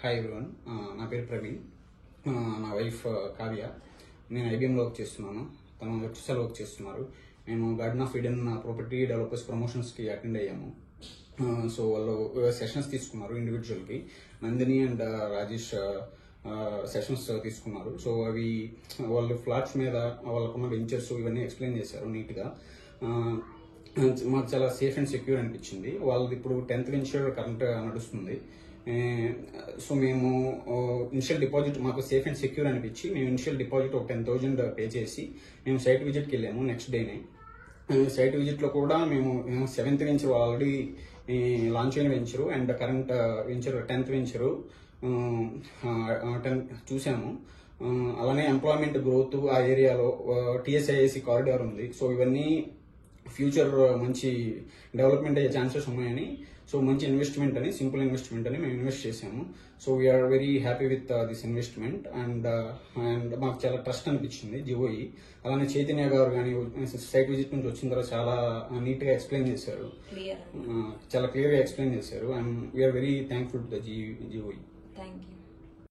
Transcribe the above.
Hi everyone, నా పేరు ప్రవీణ్. నా వైఫ్ కావ్య. నేను ఐబీఎంలో వర్క్ చేస్తున్నాను, తను హెచ్ఎస్ఎల్ వర్క్ చేస్తున్నారు. మేము Garden of Eden Property Developers ప్రమోషన్స్కి అటెండ్ అయ్యాము. సో వాళ్ళు సెషన్స్ తీసుకున్నారు ఇండివిజువల్కి. నందిని అండ్ రాజేష్ సెషన్స్ తీసుకున్నారు. సో అవి వాళ్ళు ఫ్లాట్స్ మీద వాళ్ళకున్న వెంచర్స్ ఇవన్నీ ఎక్స్ప్లెయిన్ చేశారు నీట్గా. మాకు చాలా సేఫ్ అండ్ సెక్యూర్ అనిపించింది. వాళ్ళది ఇప్పుడు 10th వెంచర్ కరెంట్ నడుస్తుంది. సో మేము ఇనిషియల్ డిపాజిట్ మాకు సేఫ్ అండ్ సెక్యూర్ అనిపించి మేము ఇనిషియల్ డిపాజిట్ ఒక 10,000 పే చేసి మేము సైట్ విజిట్కి వెళ్ళాము. నెక్స్ట్ డేనే సైట్ విజిట్లో కూడా మేము 7th వెంచర్ ఆల్రెడీ లాంచ్ అయిన venture and current venture 10th venture చూసాము. అలానే ఎంప్లాయ్మెంట్ గ్రోత్ ఆ ఏరియాలో టీఎస్ఐఏసి కారిడార్ ఉంది. సో ఇవన్నీ ఫ్యూచర్ మంచి డెవలప్మెంట్ అయ్యే ఛాన్సెస్ ఉన్నాయని, సో మంచి ఇన్వెస్ట్మెంట్ అని, సింపుల్ ఇన్వెస్ట్మెంట్ అని మేము ఇన్వెస్ట్ చేసాము. So we're very happy with this investment and మాకు చాలా ట్రస్ట్ అనిపించింది జిఓఈ. అలానే చైతన్య గారు కానీ సైట్ విజిట్ నుంచి వచ్చిన తర్వాత చాలా నీట్గా ఎక్స్ప్లెయిన్ చేశారు, చాలా క్లియర్గా ఎక్స్ప్లెయిన్ చేశారు. And we are very thankful to the GOE. Thank you.